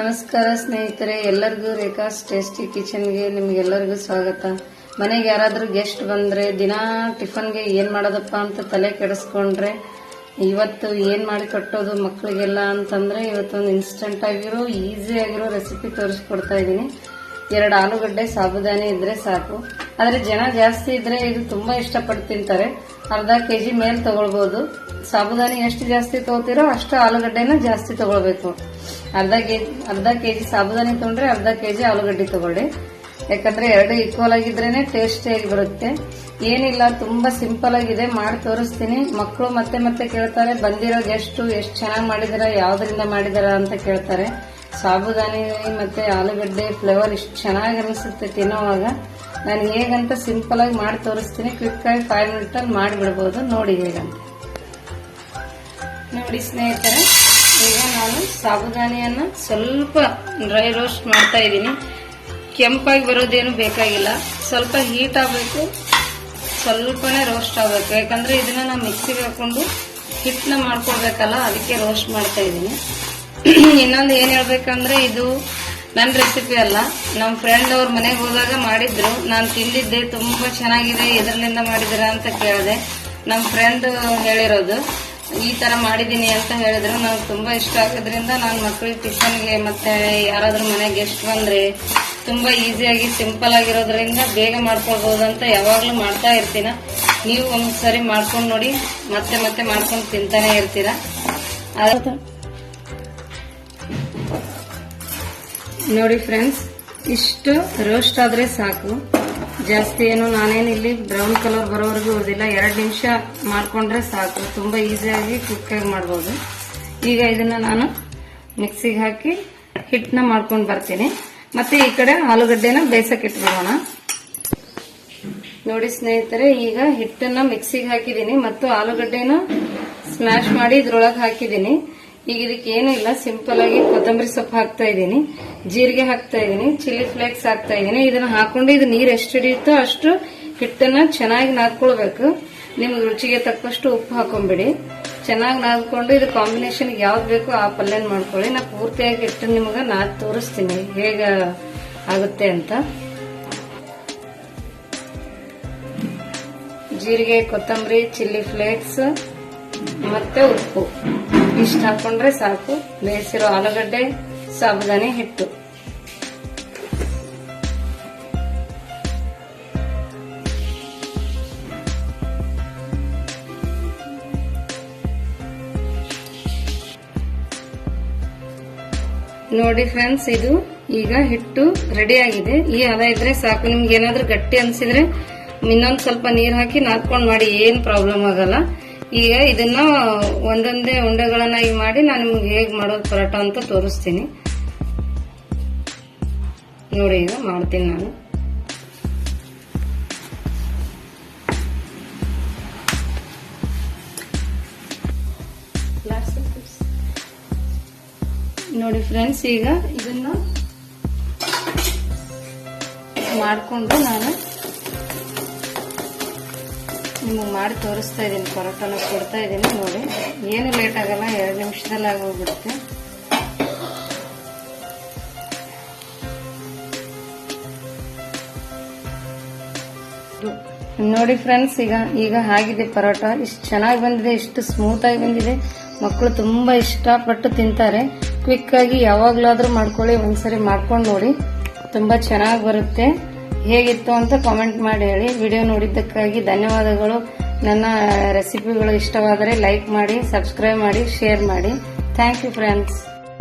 ನಮಸ್ಕಾರ ಸ್ನೇಹಿತರೆ, ಎಲ್ಲರಿಗೂ ರೇಖಾಸ್ ಟೇಸ್ಟಿ ಕಿಚನ್ಗೆ ನಿಮ್ಗೆಲ್ಲರಿಗೂ ಸ್ವಾಗತ. ಮನೆಗೆ ಯಾರಾದ್ರೂ ಗೆಸ್ಟ್ ಬಂದ್ರೆ ದಿನಾ ಟಿಫನ್ಗೆ ಏನ್ ಮಾಡೋದಪ್ಪ ಅಂತ ತಲೆ ಕೆಡಿಸ್ಕೊಂಡ್ರೆ ಇವತ್ತು ಏನ್ ಮಾಡಿ ಕಟ್ಟೋದು ಮಕ್ಕಳಿಗೆಲ್ಲ ಅಂತಂದ್ರೆ ಇವತ್ತೊಂದು ಇನ್ಸ್ಟಂಟ್ ಆಗಿರೋ ಈಸಿ ಆಗಿರೋ ರೆಸಿಪಿ ತೋರಿಸ್ಕೊಡ್ತಾ ಇದೀನಿ. 2 ಆಲೂಗಡ್ಡೆ ಸಾಬುದಾನಿ ಇದ್ರೆ ಸಾಕು. ಆದ್ರೆ ಜನ ಜಾಸ್ತಿ ಇದ್ರೆ ಇದು ತುಂಬಾ ಇಷ್ಟಪಟ್ಟು ತಿಂತಾರೆ. ಅರ್ಧ ಕೆಜಿ ಮೇಲ್ ತಗೊಳ್ಬಹುದು. ಸಾಬುದಾನಿ ಎಷ್ಟು ಜಾಸ್ತಿ ತಗೋತೀರೋ ಅಷ್ಟು ಆಲೂಗಡ್ಡೆನ ಜಾಸ್ತಿ ತಗೊಳ್ಬೇಕು. ಅರ್ಧ ಕೆಜಿ ಸಾಬುದಾನಿ ತಗೊಂಡ್ರೆ ಅರ್ಧ ಕೆಜಿ ಆಲೂಗಡ್ಡೆ ತಗೊಳ್ಳಿ. ಯಾಕಂದ್ರೆ 2 ಈಕ್ವಲ್ ಆಗಿದ್ರೇನೆ ಟೇಸ್ಟಿಯಾಗಿ ಬರುತ್ತೆ. ಏನಿಲ್ಲ, ತುಂಬಾ ಸಿಂಪಲ್ ಆಗಿದೆ, ಮಾಡಿ ತೋರಿಸ್ತೀನಿ. ಮಕ್ಕಳು ಮತ್ತೆ ಮತ್ತೆ ಕೇಳ್ತಾರೆ, ಬಂದಿರೋ ಗೆಸ್ಟ್ ಎಷ್ಟು ಚೆನ್ನಾಗಿ ಮಾಡಿದಾರ, ಯಾವ್ದ್ರಿಂದ ಮಾಡಿದಾರ ಅಂತ ಕೇಳ್ತಾರೆ. ಸಾಬುದಾನಿ ಮತ್ತೆ ಆಲೂಗಡ್ಡೆ ಫ್ಲೇವರ್ ಇಷ್ಟು ಚೆನ್ನಾಗಿ ಅನಿಸುತ್ತೆ ತಿನ್ನೋವಾಗ. ನಾನು ಹೇಗಂತ ಸಿಂಪಲ್ ಆಗಿ ಮಾಡಿ ತೋರಿಸ್ತೀನಿ. ಕ್ವಿಕ್ ಆಗಿ 5 ಮಿನಿಟ್ ಅಲ್ಲಿ ಮಾಡಿಬಿಡಬಹುದು. ನೋಡಿ ಹೇಗಂತ. ನೋಡಿ ಸ್ನೇಹಿತರೆ, ಈಗ ನಾನು ಸಾಬುದಾನಿಯನ್ನ ಸ್ವಲ್ಪ ಡ್ರೈ ರೋಸ್ಟ್ ಮಾಡ್ತಾ ಇದ್ದೀನಿ. ಕೆಂಪಾಗಿ ಬರೋದೇನು ಬೇಕಾಗಿಲ್ಲ, ಸ್ವಲ್ಪ ಹೀಟ್ ಆಗಬೇಕು, ಸ್ವಲ್ಪನೇ ರೋಸ್ಟ್ ಆಗಬೇಕು. ಯಾಕಂದ್ರೆ ಇದನ್ನ ನಾವು ಮಿಕ್ಸಿಗೆ ಹಾಕೊಂಡು ಹಿಟ್ಟನ್ನ ಮಾಡ್ಕೊಳ್ಬೇಕಲ್ಲ, ಅದಕ್ಕೆ ರೋಸ್ಟ್ ಮಾಡ್ತಾ ಇದ್ದೀನಿ. ಇನ್ನೊಂದು ಏನ್ ಹೇಳ್ಬೇಕಂದ್ರೆ, ಇದು ನನ್ನ ರೆಸಿಪಿ ಅಲ್ಲ, ನಮ್ಮ ಫ್ರೆಂಡ್ ಅವ್ರ ಮನೆಗೆ ಹೋದಾಗ ಮಾಡಿದ್ರು. ನಾನು ತಿಂದಿದ್ದೆ, ತುಂಬಾ ಚೆನ್ನಾಗಿದೆ, ಎದ್ರಲಿಂದ ಮಾಡಿದಿರ ಅಂತ ಕೇಳಿದೆ. ನಮ್ಮ ಫ್ರೆಂಡ್ ಹೇಳಿರೋದು, ಈ ತರ ಮಾಡಿದೀನಿ ಅಂತ ಹೇಳಿದ್ರು. ನಂಗೆ ತುಂಬಾ ಇಷ್ಟ ಆಗೋದ್ರಿಂದ ನಾನು ಮಕ್ಕಳಿಗೆ ಟಿಫನ್ಗೆ ಮತ್ತೆ ಯಾರಾದ್ರೂ ಮನೆಗೆ ಗೆಸ್ಟ್ ಬಂದ್ರೆ ತುಂಬಾ ಈಸಿಯಾಗಿ ಸಿಂಪಲ್ ಆಗಿರೋದ್ರಿಂದ ಬೇಗ ಮಾಡ್ಕೊಳ್ಬಹುದು ಅಂತ ಯಾವಾಗ್ಲೂ ಮಾಡ್ತಾ ಇರ್ತೀನ. ನೀವು ಒಂದ್ಸರಿ ಮಾಡ್ಕೊಂಡು ನೋಡಿ, ಮತ್ತೆ ಮತ್ತೆ ಮಾಡ್ಕೊಂಡು ತಿಂತಾನೆ ಇರ್ತೀರಾ. ನೋಡಿ ಫ್ರೆಂಡ್ಸ್, ಇಷ್ಟು ರೋಸ್ಟ್ ಆದ್ರೆ ಸಾಕು. ಜಾಸ್ತಿ ಏನು ನಾನೇನಿಲ್ಲಿ ಬ್ರೌನ್ ಕಲರ್ ಬರೋವರೆಗೂ ಉಳಿದಿಲ್ಲ. 2 ನಿಮಿಷ ಮಾಡ್ಕೊಂಡ್ರೆ ಸಾಕು. ತುಂಬಾ ಈಸಿಯಾಗಿ ಕ್ವಿಕ್ ಆಗಿ ಮಾಡಬಹುದು. ಈಗ ಇದನ್ನ ನಾನು ಮಿಕ್ಸಿಗೆ ಹಾಕಿ ಹಿಟ್ಟನ್ನ ಮಾಡ್ಕೊಂಡು ಬರ್ತೀನಿ. ಮತ್ತೆ ಈ ಕಡೆ ಆಲೂಗಡ್ಡೆನ ಬೇಯಿಸಕ್ಕೆ ಇಟ್ಬಿಡೋಣ. ನೋಡಿ ಸ್ನೇಹಿತರೆ, ಈಗ ಹಿಟ್ಟನ್ನ ಮಿಕ್ಸಿಗೆ ಹಾಕಿದೀನಿ ಮತ್ತು ಆಲೂಗಡ್ಡೆನ ಸ್ಮ್ಯಾಶ್ ಮಾಡಿ ಇದ್ರೊಳಗೆ ಹಾಕಿದೀನಿ. ಈಗ ಇದಕ್ಕೆ ಏನೂ ಇಲ್ಲ, ಸಿಂಪಲ್ ಆಗಿ ಕೊತ್ತಂಬರಿ ಸೊಪ್ಪು ಹಾಕ್ತಾ ಇದ್ದೀನಿ, ಜೀರಿಗೆ ಹಾಕ್ತಾ ಇದ್ದೀನಿ, ಚಿಲ್ಲಿ ಫ್ಲೇಕ್ಸ್ ಹಾಕ್ತಾ ಇದ್ದೀನಿ. ಇದನ್ನ ಹಾಕೊಂಡು ಇದು ನೀರು ಎಷ್ಟು ಹಿಡಿಯುತ್ತೋ ಅಷ್ಟು ಹಿಟ್ಟನ್ನ ಚೆನ್ನಾಗಿ ನಾದ್ಕೊಳ್ಬೇಕು. ನಿಮ್ಗೆ ರುಚಿಗೆ ತಕ್ಕಷ್ಟು ಉಪ್ಪು ಹಾಕೊಂಡ್ಬಿಡಿ. ಚೆನ್ನಾಗಿ ನಾದ್ಕೊಂಡು ಇದು ಕಾಂಬಿನೇಷನ್ ಯಾವ್ದು ಬೇಕೋ ಆ ಪಲ್ಯನ ಮಾಡ್ಕೊಳ್ಳಿ. ನಾ ಪೂರ್ತಿಯಾಗಿ ಹಿಟ್ಟನ್ನು ನಿಮಗೆ ನಾದ್ ತೋರಿಸ್ತೀನಿ ಹೇಗ ಆಗುತ್ತೆ ಅಂತ. ಜೀರಿಗೆ, ಕೊತ್ತಂಬರಿ, ಚಿಲ್ಲಿ ಫ್ಲೇಕ್ಸ್ ಮತ್ತೆ ಉಪ್ಪು ಇಷ್ಟು ಹಾಕೊಂಡ್ರೆ ಸಾಕು. ಬೇಯಿಸಿರೋ ಆಲೂಗಡ್ಡೆ, ಸಾಬುದಾನಿ ಹಿಟ್ಟು. ನೋಡಿ ಫ್ರೆಂಡ್ಸ್, ಇದು ಈಗ ಹಿಟ್ಟು ರೆಡಿ ಆಗಿದೆ. ಈ ಹದ ಇದ್ರೆ ಸಾಕು. ನಿಮ್ಗೆ ಏನಾದ್ರೂ ಗಟ್ಟಿ ಅನ್ಸಿದ್ರೆ ಇನ್ನೊಂದ್ ಸ್ವಲ್ಪ ನೀರ್ ಹಾಕಿ ನಾದ್ಕೊಂಡ್ ಮಾಡಿ, ಏನ್ ಪ್ರಾಬ್ಲಮ್ ಆಗಲ್ಲ. ಈಗ ಇದನ್ನ ಒಂದೊಂದೇ ಉಂಡೆಗಳನ್ನಾಗಿ ಮಾಡಿ ನಾನು ನಿಮ್ಗೆ ಹೇಗ್ ಮಾಡೋದು ಪರೋಟ ಅಂತ ತೋರಿಸ್ತೀನಿ. ನೋಡಿ ಈಗ ಮಾಡ್ತೀನಿ ನಾನು. ನೋಡಿ ಫ್ರೆಂಡ್ಸ್, ಈಗ ಇದನ್ನ ಮಾಡಿಕೊಂಡು ನಾನು ನಿಮಗೆ ಮಾಡಿ ತೋರಿಸ್ತಾ ಇದ್ದೀನಿ. ಪರೋಟನ ಕೊಡ್ತಾ ಇದ್ದೀನಿ. ನೋಡಿ, ಏನು ಲೇಟ್ ಆಗಲ್ಲ, 2 ನಿಮಿಷದಲ್ಲಿ ಆಗೋಗ್ಬಿಡುತ್ತೆ. ನೋಡಿ ಫ್ರೆಂಡ್ಸ್, ಈಗ ಆಗಿದೆ ಪರೋಟ. ಇಷ್ಟು ಚೆನ್ನಾಗಿ ಬಂದಿದೆ, ಇಷ್ಟು ಸ್ಮೂತ್ ಆಗಿ ಬಂದಿದೆ. ಮಕ್ಕಳು ತುಂಬಾ ಇಷ್ಟಪಟ್ಟು ತಿಂತಾರೆ. ಕ್ವಿಕ್ ಆಗಿ ಯಾವಾಗ್ಲಾದ್ರೂ ಮಾಡ್ಕೊಳ್ಳಿ, ಒಂದ್ಸರಿ ಮಾಡ್ಕೊಂಡು ನೋಡಿ, ತುಂಬಾ ಚೆನ್ನಾಗಿ ಬರುತ್ತೆ. ಹೇಗಿತ್ತು ಅಂತ ಕಾಮೆಂಟ್ ಮಾಡಿ ಹೇಳಿ. ವಿಡಿಯೋ ನೋಡಿದ್ದಕ್ಕಾಗಿ ಧನ್ಯವಾದಗಳು. ನನ್ನ ರೆಸಿಪಿಗಳು ಇಷ್ಟವಾದರೆ ಲೈಕ್ ಮಾಡಿ, ಸಬ್ಸ್ಕ್ರೈಬ್ ಮಾಡಿ, ಶೇರ್ ಮಾಡಿ. Thank you friends.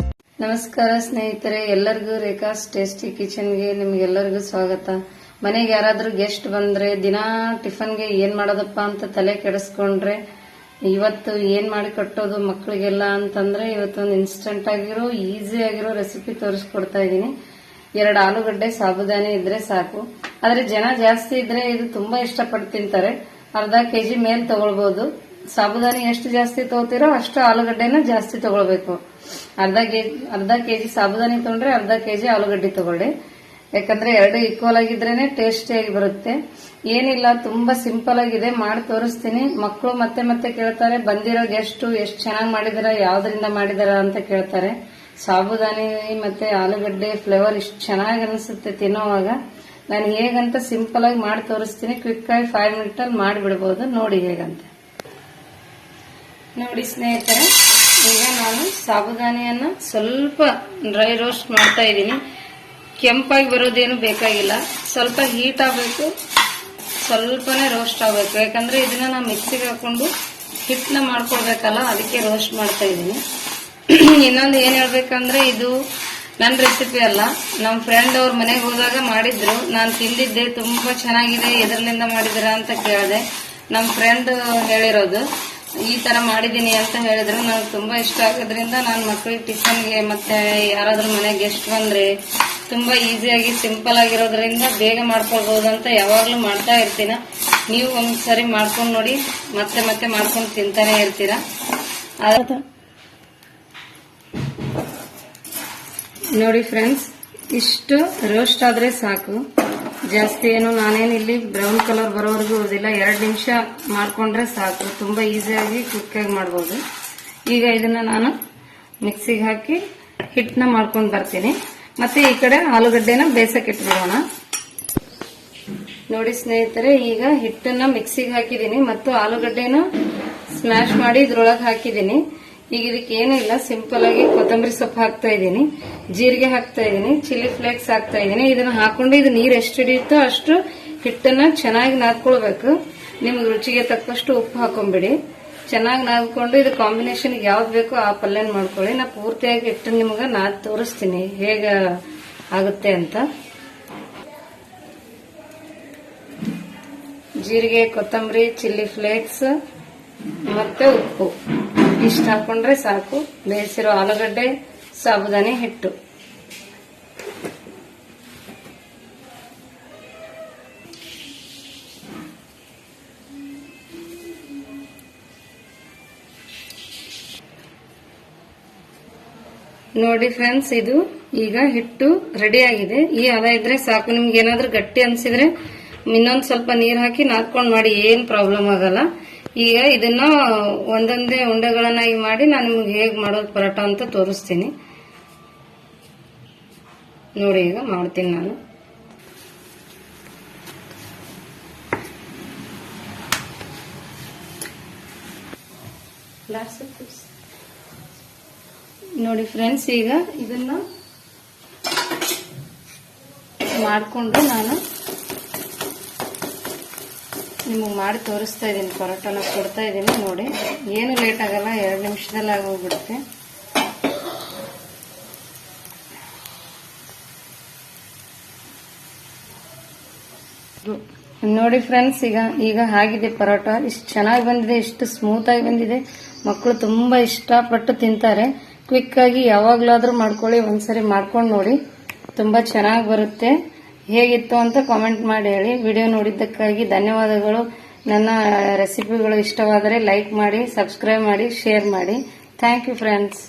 ನಮಸ್ಕಾರ ಸ್ನೇಹಿತರೆ, ಎಲ್ಲರಿಗೂ ರೇಖಾಸ್ ಟೇಸ್ಟಿ ಕಿಚನ್ಗೆ ನಿಮ್ಗೆಲ್ಲರಿಗೂ ಸ್ವಾಗತ. ಮನೆಗೆ ಯಾರಾದ್ರೂ ಗೆಸ್ಟ್ ಬಂದ್ರೆ ದಿನಾ ಟಿಫನ್ಗೆ ಏನ್ ಮಾಡೋದಪ್ಪ ಅಂತ ತಲೆ ಕೆಡಿಸ್ಕೊಂಡ್ರೆ ಇವತ್ತು ಏನ್ ಮಾಡಿ ಕಟ್ಟೋದು ಮಕ್ಕಳಿಗೆಲ್ಲ ಅಂತಂದ್ರೆ ಇವತ್ತೊಂದು ಇನ್ಸ್ಟಂಟ್ ಆಗಿರೋ ಈಸಿ ಆಗಿರೋ ರೆಸಿಪಿ ತೋರಿಸ್ಕೊಡ್ತಾ ಇದ್ದೀನಿ. 2 ಆಲೂಗಡ್ಡೆ ಸಾಬುದಾನಿ ಇದ್ರೆ ಸಾಕು. ಆದ್ರೆ ಜನ ಜಾಸ್ತಿ ಇದ್ರೆ ಇದು ತುಂಬಾ ಇಷ್ಟಪಟ್ಟು ತಿಂತಾರೆ. ಅರ್ಧ ಕೆಜಿ ಮೇಲ್ ತಗೊಳ್ಬಹುದು. ಸಾಬುದಾನಿ ಎಷ್ಟು ಜಾಸ್ತಿ ತಗೋತೀರೋ ಅಷ್ಟು ಆಲೂಗಡ್ಡೆನ ಜಾಸ್ತಿ ತಗೊಳ್ಬೇಕು. ಅರ್ಧ ಕೆಜಿ ಸಾಬುದಾನಿ ತಗೊಂಡ್ರೆ ಅರ್ಧ ಕೆಜಿ ಆಲೂಗಡ್ಡೆ ತಗೊಳ್ಳಿ. ಯಾಕಂದ್ರೆ 2 ಈಕ್ವಲ್ ಆಗಿದ್ರೇನೆ ಟೇಸ್ಟಿಯಾಗಿ ಬರುತ್ತೆ. ಏನಿಲ್ಲ, ತುಂಬಾ ಸಿಂಪಲ್ ಆಗಿದೆ, ಮಾಡಿ ತೋರಿಸ್ತೀನಿ. ಮಕ್ಕಳು ಮತ್ತೆ ಮತ್ತೆ ಕೇಳ್ತಾರೆ, ಬಂದಿರೋ ಗೆಸ್ಟ್ ಎಷ್ಟು ಚೆನ್ನಾಗಿ ಮಾಡಿದಾರ, ಯಾವ್ದ್ರಿಂದ ಮಾಡಿದಾರ ಅಂತ ಕೇಳ್ತಾರೆ. ಸಾಬುದಾನಿ ಮತ್ತೆ ಆಲೂಗಡ್ಡೆ ಫ್ಲೇವರ್ ಇಷ್ಟು ಚೆನ್ನಾಗಿ ಅನಿಸುತ್ತೆ ತಿನ್ನೋವಾಗ. ನಾನು ಹೇಗಂತ ಸಿಂಪಲ್ ಆಗಿ ಮಾಡಿ ತೋರಿಸ್ತೀನಿ. ಕ್ವಿಕ್ ಆಗಿ 5 ಮಿನಿಟ್ ಅಲ್ಲಿ ಮಾಡಿಬಿಡಬಹುದು. ನೋಡಿ ಹೇಗಂತ. ನೋಡಿ ಸ್ನೇಹಿತರೆ, ಈಗ ನಾನು ಸಾಬುದಾನಿಯನ್ನ ಸ್ವಲ್ಪ ಡ್ರೈ ರೋಸ್ಟ್ ಮಾಡ್ತಾ ಇದ್ದೀನಿ. ಕೆಂಪಾಗಿ ಬರೋದೇನು ಬೇಕಾಗಿಲ್ಲ, ಸ್ವಲ್ಪ ಹೀಟ್ ಆಗಬೇಕು, ಸ್ವಲ್ಪನೇ ರೋಸ್ಟ್ ಆಗಬೇಕು. ಯಾಕಂದ್ರೆ ಇದನ್ನ ನಾವು ಮಿಕ್ಸಿಗೆ ಹಾಕೊಂಡು ಹಿಟ್ಟನ್ನ ಮಾಡ್ಕೊಳ್ಬೇಕಲ್ಲ, ಅದಕ್ಕೆ ರೋಸ್ಟ್ ಮಾಡ್ತಾ ಇದ್ದೀನಿ. ಇನ್ನೊಂದು ಏನ್ ಹೇಳ್ಬೇಕಂದ್ರೆ, ಇದು ನನ್ನ ರೆಸಿಪಿ ಅಲ್ಲ, ನಮ್ಮ ಫ್ರೆಂಡ್ ಅವ್ರ ಮನೆಗೆ ಹೋದಾಗ ಮಾಡಿದ್ರು. ನಾನು ತಿಂದಿದ್ದೆ, ತುಂಬಾ ಚೆನ್ನಾಗಿದೆ, ಎದರ್ಲಿಂದ ಮಾಡಿದಿರ ಅಂತ ಕೇಳಿದೆ. ನಮ್ಮ ಫ್ರೆಂಡ್ ಹೇಳಿರೋದು, ಈ ತರ ಮಾಡಿದೀನಿ ಅಂತ ಹೇಳಿದ್ರು. ನನಗೆ ತುಂಬಾ ಇಷ್ಟ ಆಗೋದ್ರಿಂದ ನಾನು ಮಕ್ಕಳಿಗೆ ಟಿಫನ್ಗೆ ಮತ್ತೆ ಯಾರಾದ್ರೂ ಮನೆಗೆ ಗೆಸ್ಟ್ ಬಂದ್ರೆ ತುಂಬಾ ಈಸಿಯಾಗಿ ಸಿಂಪಲ್ ಆಗಿರೋದ್ರಿಂದ ಬೇಗ ಮಾಡ್ಕೊಳ್ಬಹುದು ಅಂತ ಯಾವಾಗ್ಲೂ ಮಾಡ್ತಾ ಇರ್ತೀನ. ನೀವು ಒಂದ್ಸರಿ ಮಾಡ್ಕೊಂಡು ನೋಡಿ, ಮತ್ತೆ ಮತ್ತೆ ಮಾಡ್ಕೊಂಡು ತಿಂತಾನೆ ಇರ್ತೀರಾ. ನೋಡಿ ಫ್ರೆಂಡ್ಸ್, ಇಷ್ಟು ರೋಸ್ಟ್ ಆದ್ರೆ ಸಾಕು. ಜಾಸ್ತಿ ಏನು ನಾನೇನು ಇಲ್ಲಿ ಬ್ರೌನ್ ಕಲರ್ ಬರೋವರೆಗೂ ಇರೋದಿಲ್ಲ. 2 ನಿಮಿಷ ಮಾಡ್ಕೊಂಡ್ರೆ ಸಾಕು. ತುಂಬಾ ಈಸಿಯಾಗಿ ಕ್ವಿಕ್ ಆಗಿ ಮಾಡಬಹುದು. ಈಗ ಇದನ್ನ ನಾನು ಮಿಕ್ಸಿಗೆ ಹಾಕಿ ಹಿಟ್ಟನ್ನ ಮಾಡ್ಕೊಂಡು ಬರ್ತೀನಿ. ಮತ್ತೆ ಈ ಕಡೆ ಆಲೂಗಡ್ಡೆನ ಬೇಯಿಸಕ್ಕೆ ಇಟ್ಬಿಡೋಣ. ನೋಡಿ ಸ್ನೇಹಿತರೆ, ಈಗ ಹಿಟ್ಟನ್ನ ಮಿಕ್ಸಿಗೆ ಹಾಕಿದೀನಿ ಮತ್ತು ಆಲೂಗಡ್ಡೆನ ಸ್ಮ್ಯಾಶ್ ಮಾಡಿ ಇದ್ರೊಳಗೆ ಹಾಕಿದೀನಿ. ಈಗ ಇದಕ್ಕೆ ಏನಿಲ್ಲ, ಸಿಂಪಲ್ ಆಗಿ ಕೊತ್ತಂಬರಿ ಸೊಪ್ಪು ಹಾಕ್ತಾ ಇದ್ದೀನಿ, ಜೀರಿಗೆ ಹಾಕ್ತಾ ಇದ್ದೀನಿ, ಚಿಲ್ಲಿ ಫ್ಲೇಕ್ಸ್ ಹಾಕ್ತಾ ಇದ್ದೀನಿ. ಇದನ್ನ ಹಾಕೊಂಡು ಇದು ನೀರು ಎಷ್ಟು ಹಿಡಿಯುತ್ತೋ ಅಷ್ಟು ಹಿಟ್ಟನ್ನ ಚೆನ್ನಾಗಿ ನಾದ್ಕೊಳ್ಬೇಕು. ನಿಮ್ಗೆ ರುಚಿಗೆ ತಕ್ಕಷ್ಟು ಉಪ್ಪು ಹಾಕೊಂಡ್ಬಿಡಿ. ಚೆನ್ನಾಗಿ ನಾದ್ಕೊಂಡು ಇದು ಕಾಂಬಿನೇಷನ್ ಯಾವ್ದು ಬೇಕೋ ಆ ಪಲ್ಯನ ಮಾಡ್ಕೊಳ್ಳಿ. ನಾ ಪೂರ್ತಿಯಾಗಿ ಹಿಟ್ಟನ್ನು ನಿಮ್ಗೆ ನಾದ್ ತೋರಿಸ್ತೀನಿ ಹೇಗ ಆಗುತ್ತೆ ಅಂತ. ಜೀರಿಗೆ, ಕೊತ್ತಂಬರಿ, ಚಿಲ್ಲಿ ಫ್ಲೇಕ್ಸ್ ಮತ್ತೆ ಉಪ್ಪು ಇಷ್ಟು ಹಾಕೊಂಡ್ರೆ ಸಾಕು. ಬೇಯಿಸಿರೋ ಆಲೂಗಡ್ಡೆ, ಸಾಬುದಾನಿ ಹಿಟ್ಟು. ನೋಡಿ ಫ್ರೆಂಡ್ಸ್, ಇದು ಈಗ ಹಿಟ್ಟು ರೆಡಿ ಆಗಿದೆ. ಈ ಹದ ಇದ್ರೆ ಸಾಕು. ನಿಮ್ಗೆ ಏನಾದ್ರೂ ಗಟ್ಟಿ ಅನ್ಸಿದ್ರೆ ಇನ್ನೊಂದ್ ಸ್ವಲ್ಪ ನೀರ್ ಹಾಕಿ ನಾದ್ಕೊಂಡ್ ಮಾಡಿ, ಏನ್ ಪ್ರಾಬ್ಲಮ್ ಆಗಲ್ಲ. ಈಗ ಇದನ್ನ ಒಂದೊಂದೇ ಉಂಡೆಗಳನ್ನಾಗಿ ಮಾಡಿ ನಾನು ನಿಮ್ಗೆ ಹೇಗ್ ಮಾಡೋದು ಪರೋಟ ಅಂತ ತೋರಿಸ್ತೀನಿ. ನೋಡಿ ಈಗ ಮಾಡ್ತೀನಿ ನಾನು. ನೋಡಿ ಫ್ರೆಂಡ್ಸ್, ಈಗ ಇದನ್ನ ಮಾಡಿಕೊಂಡು ನಾನು ನಿಮಗೆ ಮಾಡಿ ತೋರಿಸ್ತಾ ಇದ್ದೀನಿ. ಪರೋಟನ ಕೊಡ್ತಾ ಇದ್ದೀನಿ. ನೋಡಿ, ಏನು ಲೇಟ್ ಆಗಲ್ಲ, 2 ನಿಮಿಷದಲ್ಲಿ ಆಗೋಗ್ಬಿಡುತ್ತೆ. ನೋಡಿ ಫ್ರೆಂಡ್ಸ್, ಈಗ ಆಗಿದೆ ಪರೋಟ. ಇಷ್ಟು ಚೆನ್ನಾಗಿ ಬಂದಿದೆ, ಇಷ್ಟು ಸ್ಮೂತ್ ಆಗಿ ಬಂದಿದೆ. ಮಕ್ಕಳು ತುಂಬಾ ಇಷ್ಟಪಟ್ಟು ತಿಂತಾರೆ. ಕ್ವಿಕ್ ಆಗಿ ಯಾವಾಗ್ಲಾದ್ರೂ ಮಾಡ್ಕೊಳ್ಳಿ, ಒಂದ್ಸರಿ ಮಾಡ್ಕೊಂಡು ನೋಡಿ, ತುಂಬಾ ಚೆನ್ನಾಗಿ ಬರುತ್ತೆ. ಹೇಗಿತ್ತು ಅಂತ ಕಾಮೆಂಟ್ ಮಾಡಿ ಹೇಳಿ. ವಿಡಿಯೋ ನೋಡಿದ್ದಕ್ಕಾಗಿ ಧನ್ಯವಾದಗಳು. ನನ್ನ ರೆಸಿಪಿಗಳು ಇಷ್ಟವಾದರೆ ಲೈಕ್ ಮಾಡಿ, ಸಬ್ಸ್ಕ್ರೈಬ್ ಮಾಡಿ, ಶೇರ್ ಮಾಡಿ. Thank you friends.